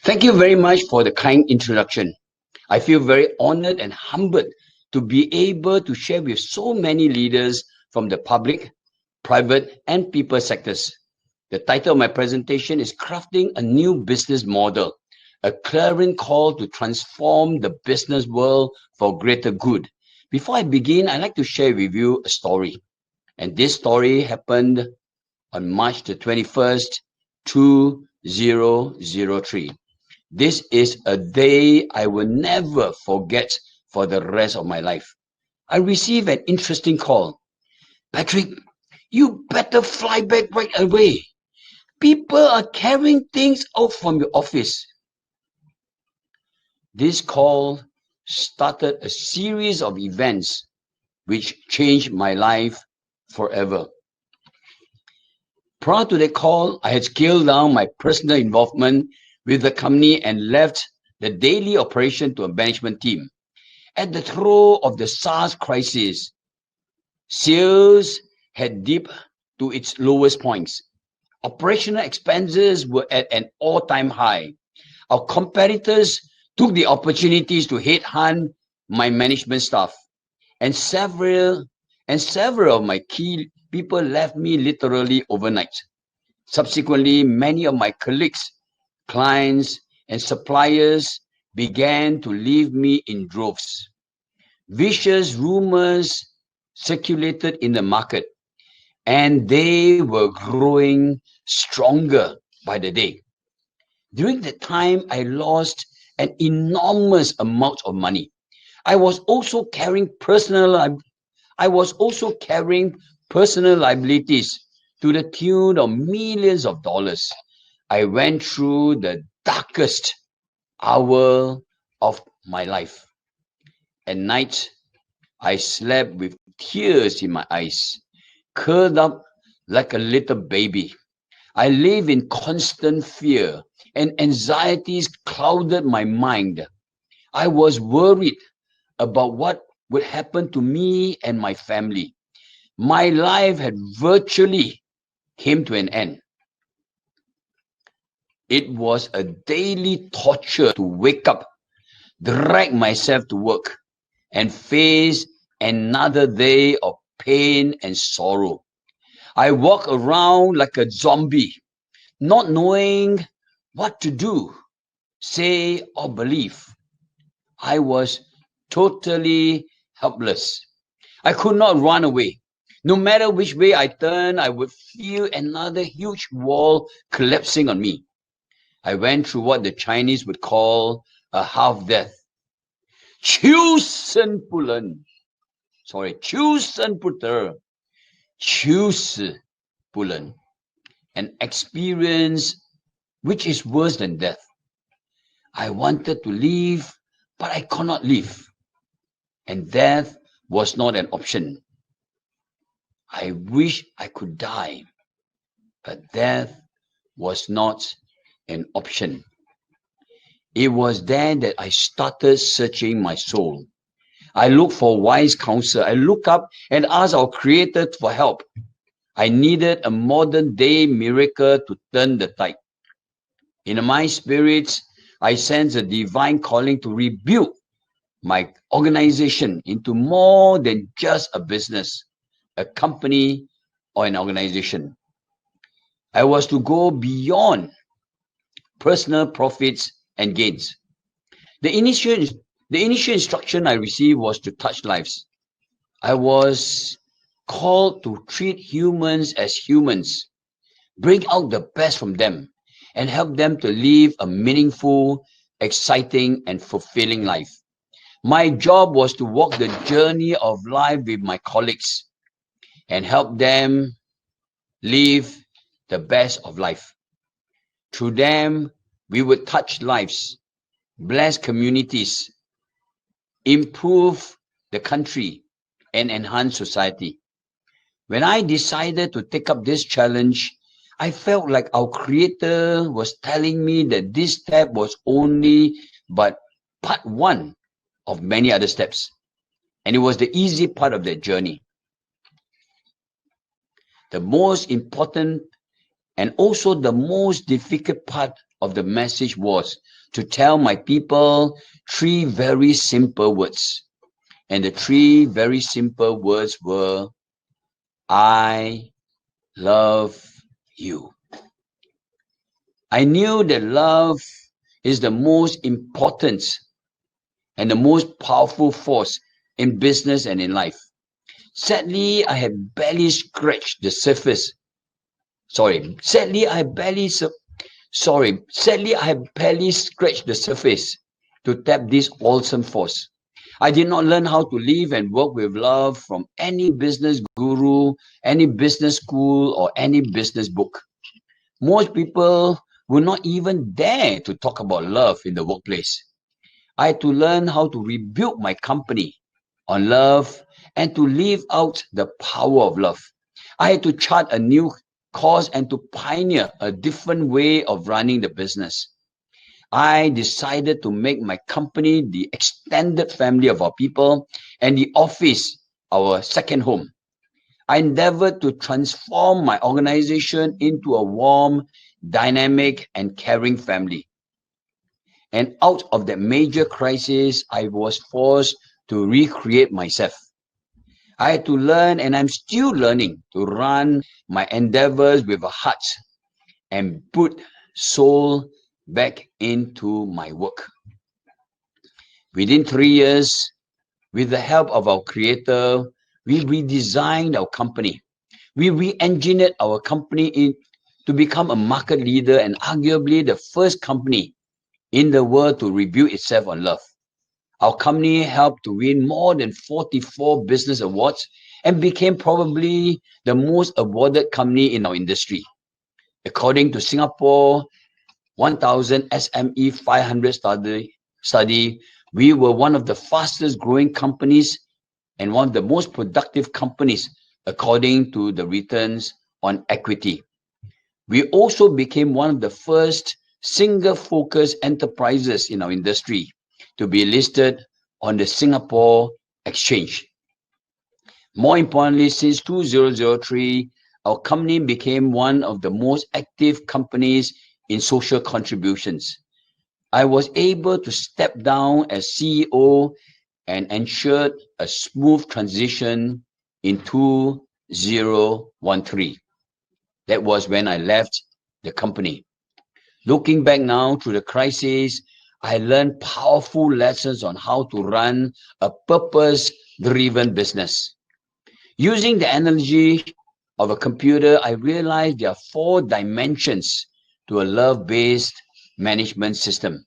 Thank you very much for the kind introduction. I feel very honored and humbled to be able to share with so many leaders from the public, private, and people sectors. The title of my presentation is Crafting a New Business Model, a clarion call to transform the business world for greater good. Before I begin, I'd like to share with you a story. And this story happened on March the 21st, 2003. This is a day I will never forget for the rest of my life. I received an interesting call. Patrick, you better fly back right away. People are carrying things out from your office. This call started a series of events which changed my life forever. Prior to the call, I had scaled down my personal involvement with the company and left the daily operation to a management team. At the throes of the SARS crisis, sales had dipped to its lowest points. Operational expenses were at an all-time high. Our competitors took the opportunities to headhunt my management staff, and several of my key people left me literally overnight. Subsequently, many of my colleagues, clients, and suppliers began to leave me in droves. Vicious rumors circulated in the market, and they were growing stronger by the day. During that time, I lost an enormous amount of money. I was also carrying personal liabilities to the tune of millions of dollars. I went through the darkest hour of my life. At night, I slept with tears in my eyes, curled up like a little baby. I lived in constant fear, and anxieties clouded my mind. I was worried about what would happen to me and my family. My life had virtually come to an end. It was a daily torture to wake up, drag myself to work, and face another day of pain and sorrow. I walked around like a zombie, not knowing what to do, say, or believe. I was totally helpless. I could not run away. No matter which way I turned, I would feel another huge wall collapsing on me. I went through what the Chinese would call a half-death. 求生不能 求生不得 求死不能 an experience which is worse than death. I wanted to leave, but I could not leave. And death was not an option. I wish I could die, but death was not an option. It was then that I started searching my soul. I looked for wise counsel. I looked up and asked our Creator for help. I needed a modern day miracle to turn the tide. In my spirit, I sensed a divine calling to rebuild my organization into more than just a business, a company, or an organization. I was to go beyond personal profits and gains. The initial instruction I received was to touch lives. I was called to treat humans as humans, bring out the best from them, and help them to live a meaningful, exciting, and fulfilling life. My job was to walk the journey of life with my colleagues and help them live the best of life. Through them, we would touch lives, bless communities, improve the country, and enhance society. When I decided to take up this challenge, I felt like our Creator was telling me that this step was only but part one of many other steps, and it was the easy part of that journey. The most important and also the most difficult part of the message was to tell my people three very simple words. And the three very simple words were, I love you. I knew that love is the most important and the most powerful force in business and in life. Sadly, I had barely scratched the surface. Sadly, I had barely scratched the surface to tap this awesome force. I did not learn how to live and work with love from any business guru, any business school, or any business book. Most people will not even dare to talk about love in the workplace. I had to learn how to rebuild my company on love and to live out the power of love. I had to chart a new course and to pioneer a different way of running the business. I decided to make my company the extended family of our people and the office our second home. I endeavored to transform my organization into a warm, dynamic, and caring family. And out of that major crisis, I was forced to recreate myself. I had to learn, and I'm still learning, to run my endeavors with a heart and put soul back into my work. Within 3 years, with the help of our creator, we redesigned our company. We re-engineered our company to become a market leader and arguably the first company in the world to rebuild itself on love. Our company helped to win more than 44 business awards and became probably the most awarded company in our industry. According to Singapore 1000 SME 500 study, we were one of the fastest growing companies and one of the most productive companies according to the returns on equity. We also became one of the first single-focus enterprises in our industry to be listed on the Singapore Exchange. More importantly, since 2003, our company became one of the most active companies in social contributions. I was able to step down as CEO and ensured a smooth transition in 2013. That was when I left the company. Looking back now through the crisis, I learned powerful lessons on how to run a purpose-driven business. Using the analogy of a computer, I realized there are 4 dimensions to a love-based management system.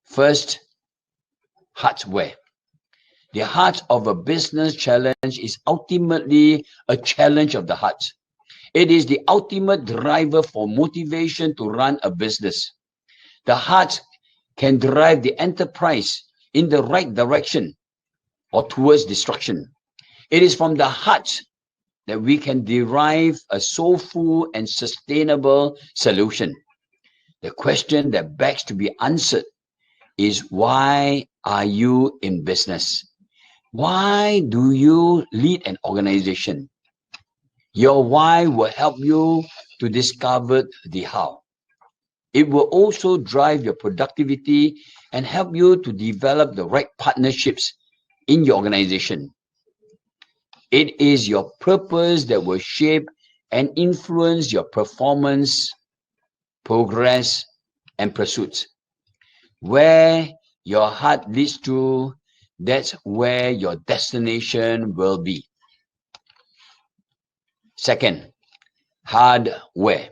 First, hardware. The heart of a business challenge is ultimately a challenge of the heart. It is the ultimate driver for motivation to run a business. The heart can drive the enterprise in the right direction or towards destruction. It is from the heart that we can derive a soulful and sustainable solution. The question that begs to be answered is, why are you in business? Why do you lead an organization? Your why will help you to discover the how. It will also drive your productivity and help you to develop the right partnerships in your organization. It is your purpose that will shape and influence your performance, progress, and pursuits. Where your heart leads to, that's where your destination will be. Second, hardware.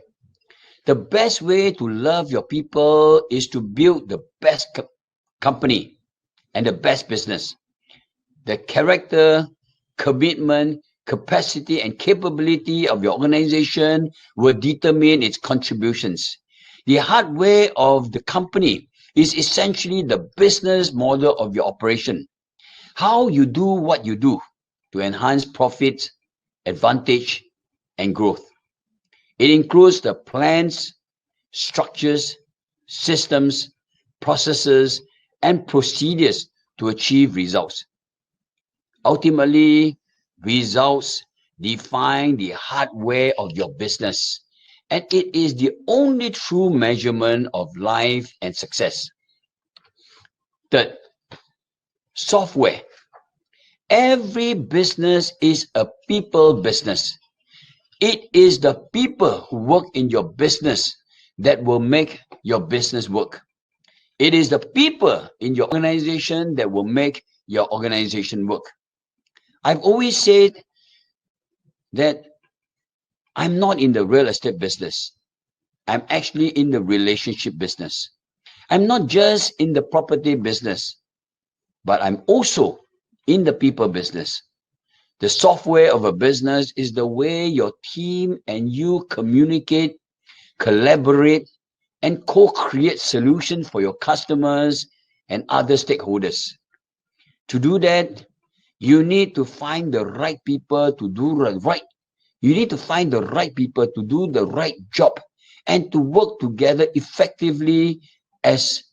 The best way to love your people is to build the best company and the best business. The character, commitment, capacity, and capability of your organization will determine its contributions. The hardware of the company is essentially the business model of your operation. How you do what you do to enhance profit, advantage, and growth. It includes the plans, structures, systems, processes, and procedures to achieve results. Ultimately, results define the hardware of your business, and it is the only true measurement of life and success. Third, software. Every business is a people business. It is the people who work in your business that will make your business work. It is the people in your organization that will make your organization work. I've always said that I'm not in the real estate business. I'm actually in the relationship business. I'm not just in the property business, but I'm also in the people business. The software of a business is the way your team and you communicate, collaborate, and co-create solutions for your customers and other stakeholders. To do that, you need to find the right people to do the right. You need to find the right people to do the right job and to work together effectively as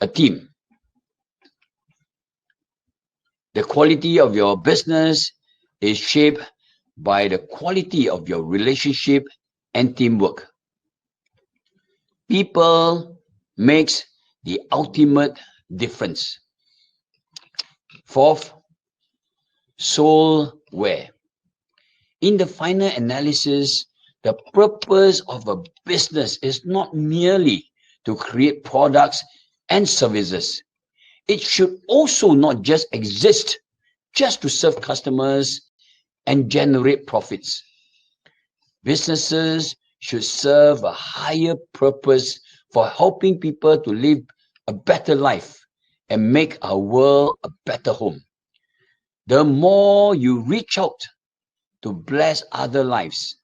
a team. The quality of your business is shaped by the quality of your relationship and teamwork. People makes the ultimate difference. Fourth, soulware. In the final analysis, the purpose of a business is not merely to create products and services. It should also not just exist just to serve customers and generate profits. Businesses should serve a higher purpose for helping people to live a better life and make our world a better home. The more you reach out to bless other lives,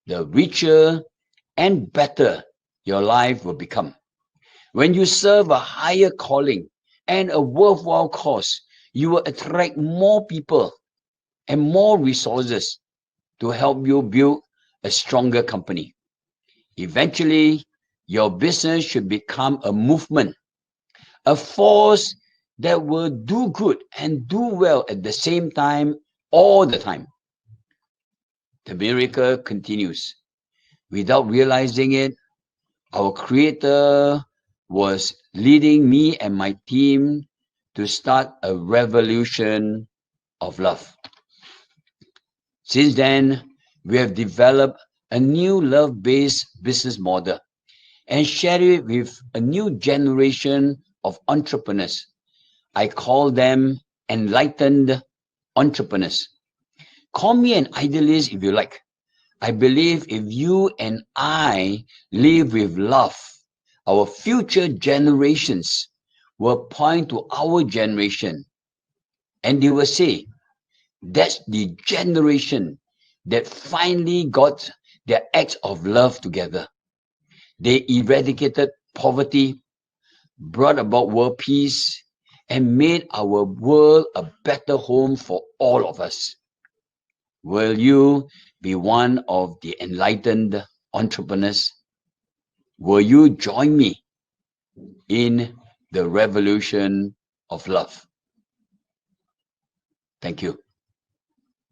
the richer and better your life will become. When you serve a higher calling and a worthwhile cause, you will attract more people and more resources to help you build a stronger company. Eventually, your business should become a movement, a force that will do good and do well at the same time, all the time. The miracle continues. Without realizing it, our Creator was leading me and my team to start a revolution of love. Since then, we have developed a new love-based business model and share it with a new generation of entrepreneurs. I call them enlightened entrepreneurs. Call me an idealist if you like. I believe if you and I live with love, our future generations will point to our generation and they will say, that's the generation that finally got their acts of love together. They eradicated poverty, brought about world peace, and made our world a better home for all of us. Will you be one of the enlightened entrepreneurs? Will you join me in the revolution of love? Thank you.